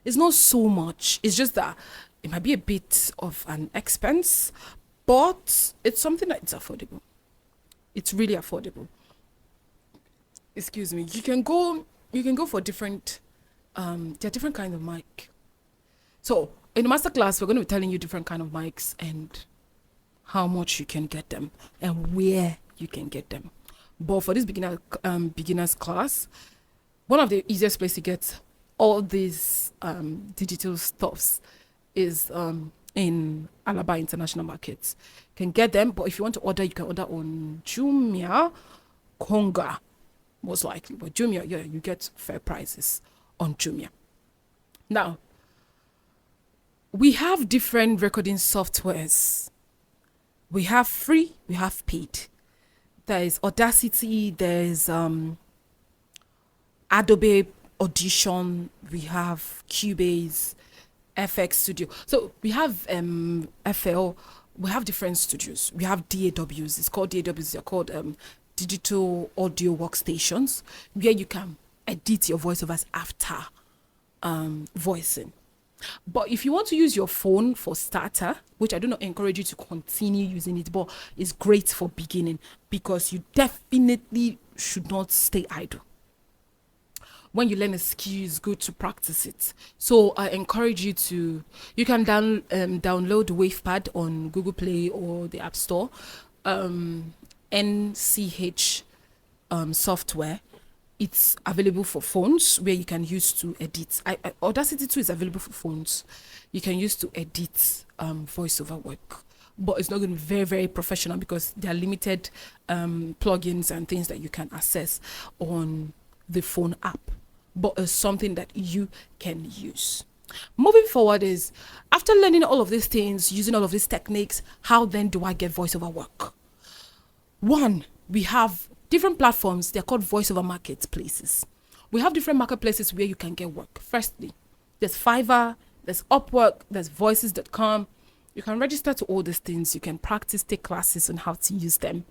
It's not so much. It's just that it might be a bit of an expense, but it's something that it's affordable. It's really affordable. Excuse me. You can go for different there are different kinds of mic. So in the masterclass, we're going to be telling you different kind of mics and how much you can get them and where you can get them. But for this beginners class, one of the easiest place to get all these digital stuffs is in Alaba International Markets. You can get them, but if you want to order, you can order on Jumia, Konga, most likely. But Jumia, yeah, you get fair prices on Jumia. Now, we have different recording softwares. We have free, we have paid. There is Audacity, there's Adobe Audition, we have Cubase, FX Studio. So we have FL, we have different studios. We have DAWs, it's called DAWs, they're called digital audio workstations, where you can edit your voiceovers after voicing. But if you want to use your phone for starter, which I do not encourage you to continue using it, but it's great for beginning because you definitely should not stay idle. When you learn a skill, it's good to practice it. So I encourage you can download WavePad on Google Play or the App Store, NCH software. It's available for phones where you can use to edit. Audacity 2 is available for phones. You can use to edit voiceover work. But it's not going to be very, very professional because there are limited plugins and things that you can access on the phone app. But it's something that you can use. Moving forward is, after learning all of these things, using all of these techniques, how then do I get voiceover work? One, we have different platforms. They're called voiceover marketplaces. We have different marketplaces where you can get work. Firstly, there's Fiverr, there's Upwork, there's voices.com. You can register to all these things. You can practice, take classes on how to use them.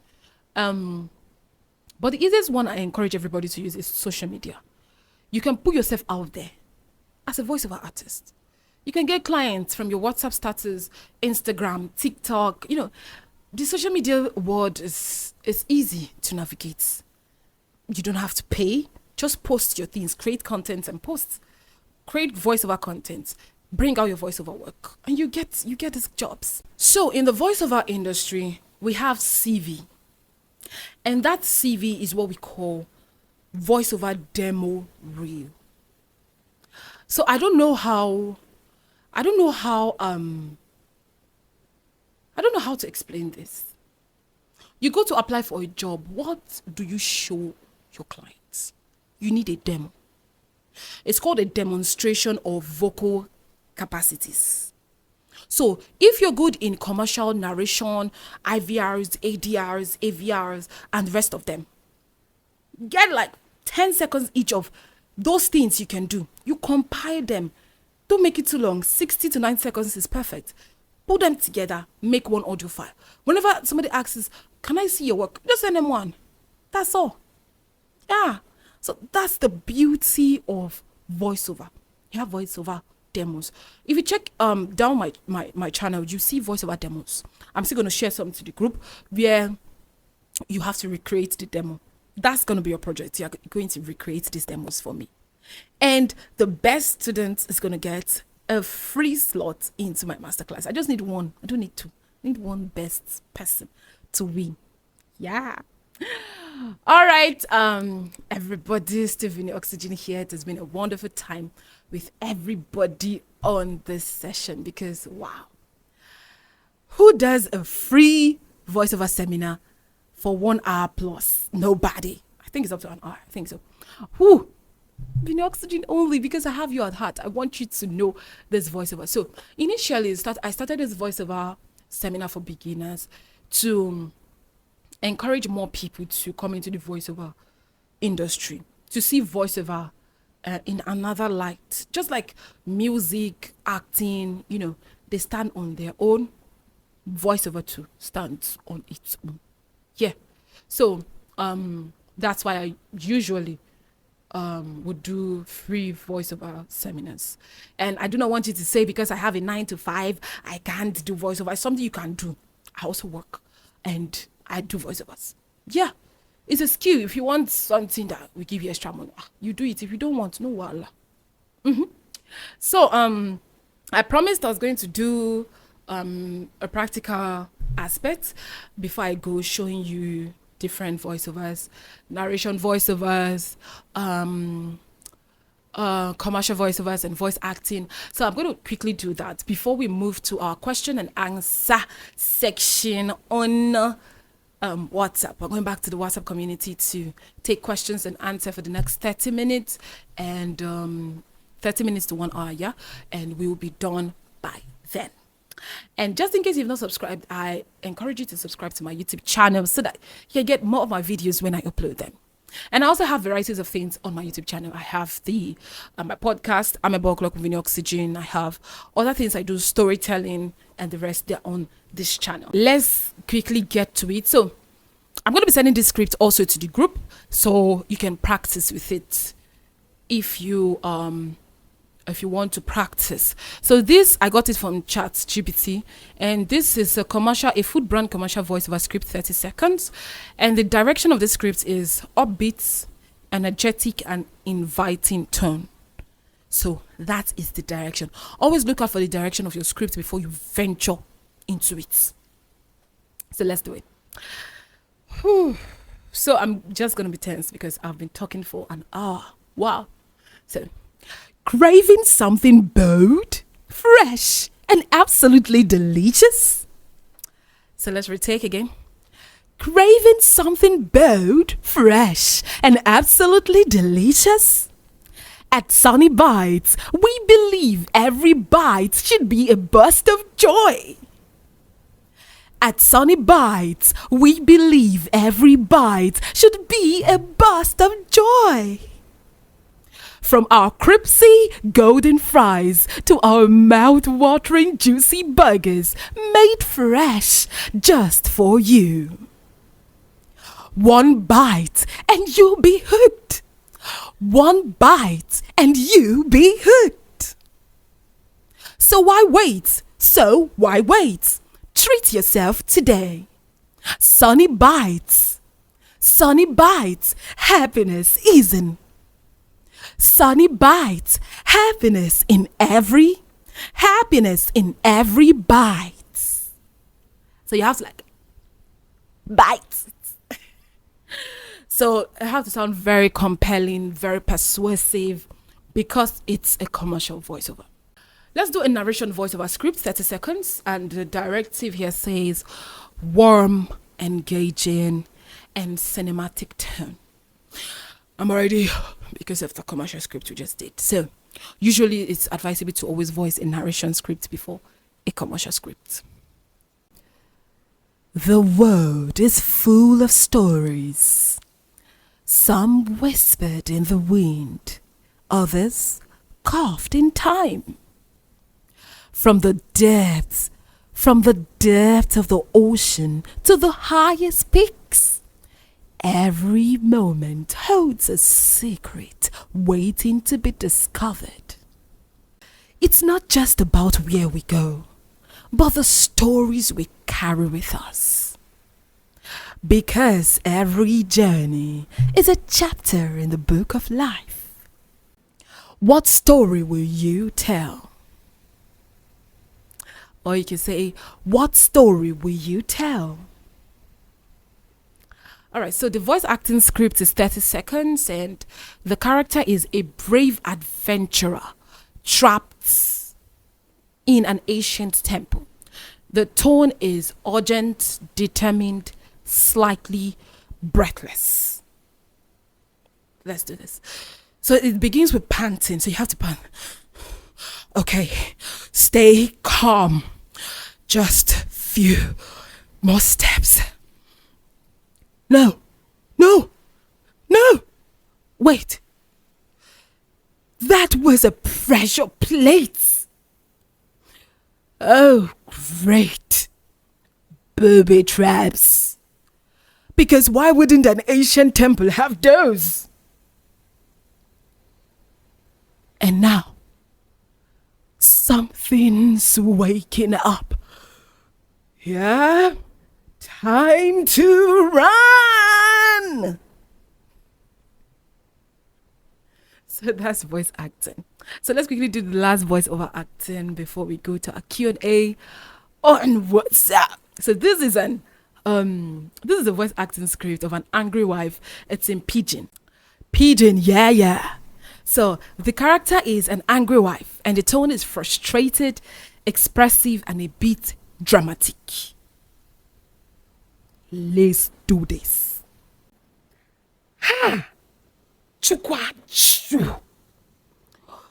But the easiest one I encourage everybody to use is social media. You can put yourself out there as a voiceover artist. You can get clients from your WhatsApp status, Instagram, TikTok. The social media world is easy to navigate. You don't have to pay. Just post your things, create content and post. Create voiceover content. Bring out your voiceover work, and you get these jobs. So in the voiceover industry, we have CV, and that CV is what we call voiceover demo reel. So I don't know how to explain this. You go to apply for a job. What do you show your clients? You need a demo. It's called a demonstration of vocal capacities. So if you're good in commercial narration, IVRs, ADRs, AVRs, and the rest of them, get like 10 seconds each of those things you can do. You compile them. Don't make it too long. 60 to 90 seconds is perfect. Put them together, make one audio file. Whenever somebody asks, can I see your work? Just send them one. That's all. Yeah. So that's the beauty of voiceover. You have voiceover demos. If you check down my channel, you see voiceover demos. I'm still going to share some to the group where you have to recreate the demo. That's going to be your project. You're going to recreate these demos for me. And the best student is going to get a free slot into my masterclass. I just need one. I don't need two. I need one best person to win. Yeah. All right. Everybody, Stephen Oxygen here. It has been a wonderful time with everybody on this session because, wow. Who does a free voiceover seminar for 1 hour plus? Nobody. I think it's up to an hour. I think so. Who? Vinny Oxygen only because I have you at heart. I want you to know this voiceover. So initially, I started this voiceover seminar for beginners to encourage more people to come into the voiceover industry, to see voiceover in another light. Just like music, acting, they stand on their own. Voiceover too stands on its own. Yeah. So that's why I usually would do free voiceover seminars. And I do not want you to say because I have a 9 to 5, I can't do voiceover. It's something you can do. I also work and I do voiceovers. Yeah, it's a skill. If you want something that will give you extra money, you do it. If you don't want, no wala. So I promised I was going to do a practical aspect before I go, showing you different voiceovers, narration voiceovers, commercial voiceovers, and voice acting. So I'm going to quickly do that before we move to our question and answer section on WhatsApp. We're going back to the WhatsApp community to take questions and answer for the next 30 minutes and 30 minutes to 1 hour, yeah? And we will be done by then. And just in case you've not subscribed, I encourage you to subscribe to my YouTube channel so that you can get more of my videos when I upload them. And I also have varieties of things on my YouTube channel. I have my podcast, I'm a Ball Clock with Vinny Oxygen. I have other things I do, storytelling, and the rest, they're on this channel. Let's quickly get to it. So I'm going to be sending this script also to the group so you can practice with it if you want to practice. So this, I got it from ChatGPT, and this is a food brand commercial voiceover script, 30 seconds. And the direction of the script is upbeat, energetic, and inviting tone. So that is the direction. Always look out for the direction of your script before you venture into it. So let's do it. So I'm just going to be tense because I've been talking for an hour. Wow. So, craving something bold, fresh, and absolutely delicious? So let's retake again. Craving something bold, fresh, and absolutely delicious? At Sunny Bites, we believe every bite should be a burst of joy. At Sunny Bites, we believe every bite should be a burst of joy. From our crispy golden fries to our mouth-watering juicy burgers made fresh just for you. One bite and you'll be hooked. One bite and you be hooked. So why wait? So why wait? Treat yourself today. Sunny Bites. Sunny Bites. Happiness isn't. Sunny Bites. Happiness in every bite. So you have to like bite. So it has to sound very compelling, very persuasive, because it's a commercial voiceover. Let's do a narration voiceover script, 30 seconds. And the directive here says warm, engaging, and cinematic tone. I'm already, because of the commercial script we just did. So usually it's advisable to always voice a narration script before a commercial script. The world is full of stories. Some whispered in the wind, others coughed in time. From the depths of the ocean to the highest peaks, every moment holds a secret waiting to be discovered. It's not just about where we go, but the stories we carry with us. Because every journey is a chapter in the book of life. What story will you tell? Or you can say, what story will you tell? All right, so the voice acting script is 30 seconds and the character is a brave adventurer trapped in an ancient temple. The tone is urgent, determined, slightly breathless. Let's do this. So it begins with panting, so you have to pant. Okay, stay calm. Just few more steps. No. Wait. That was a pressure plate. Oh, great. Booby traps. Because why wouldn't an ancient temple have those? And now, something's waking up. Yeah? Time to run! So that's voice acting. So let's quickly do the last voiceover acting before we go to a Q&A on WhatsApp. So this is a voice acting script of an angry wife. It's in Pidgin. Pidgin, yeah. So the character is an angry wife and the tone is frustrated, expressive, and a bit dramatic. Let's do this. Ha! Chukwa chu.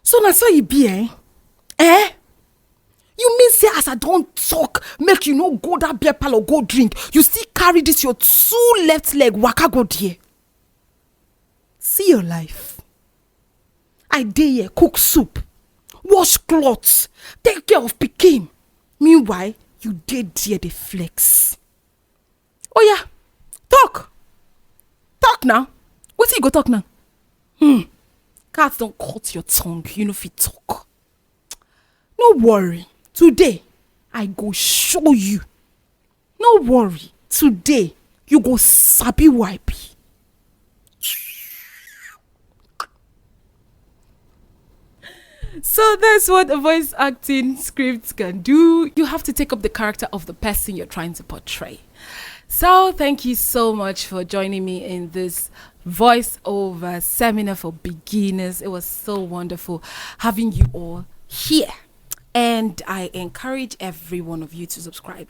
So na so e be, eh? You mean say as I don't talk, make you no go that beer parlor go drink, you still carry this your two left leg waka go there? See your life. I dey here cook soup, wash clothes, take care of pikin. Meanwhile, you dey there dey flex. Oh yeah, talk now. Wetin you go talk now? Cats don't cut your tongue, you know fit talk. No worry, today I go show you. No worry, today you go sabi wipe. So that's what a voice acting script can do. You have to take up the character of the person you're trying to portray. So thank you so much for joining me in this voiceover seminar for beginners. It was so wonderful having you all here. And I encourage every one of you to subscribe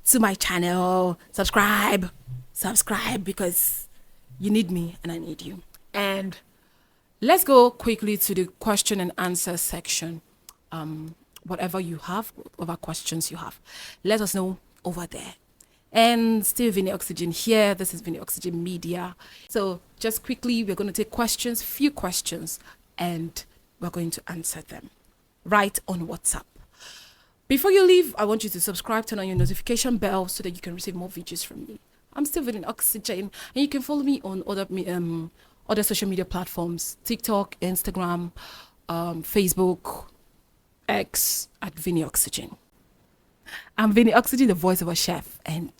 to my channel. Subscribe because you need me and I need you. And let's go quickly to the question and answer section. Whatever questions you have, let us know over there. And still Vinny Oxygen here. This is Vinny Oxygen Media. So just quickly, we're going to take few questions, and we're going to answer them right on WhatsApp. Before you leave, I want you to subscribe, turn on your notification bell so that you can receive more videos from me. I'm still Vinny Oxygen, and you can follow me on other social media platforms: TikTok, Instagram, Facebook, X at Vinny Oxygen. I'm Vinny Oxygen, the voiceover chef, and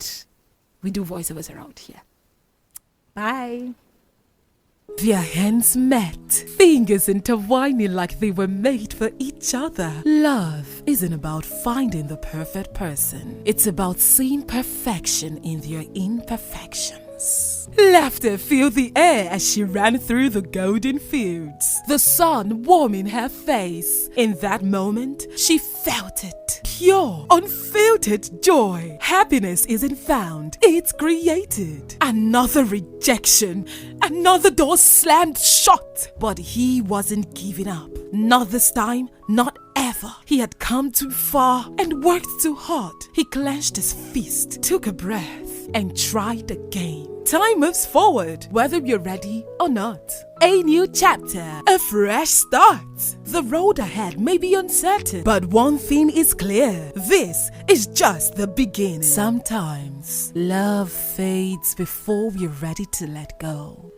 we do voiceovers around here. Bye. Their hands met, fingers intertwining like they were made for each other. Love isn't about finding the perfect person. It's about seeing perfection in their imperfections. Laughter filled the air as she ran through the golden fields, the sun warming her face. In that moment, she felt it. Pure, unfiltered joy. Happiness isn't found, it's created. Another rejection, another door slammed shut. But he wasn't giving up. Not this time, not ever. He had come too far and worked too hard. He clenched his fist, took a breath, and tried again. Time moves forward, whether you're ready or not. A new chapter, a fresh start. The road ahead may be uncertain, but one thing is clear. This is just the beginning. Sometimes love fades before we're ready to let go.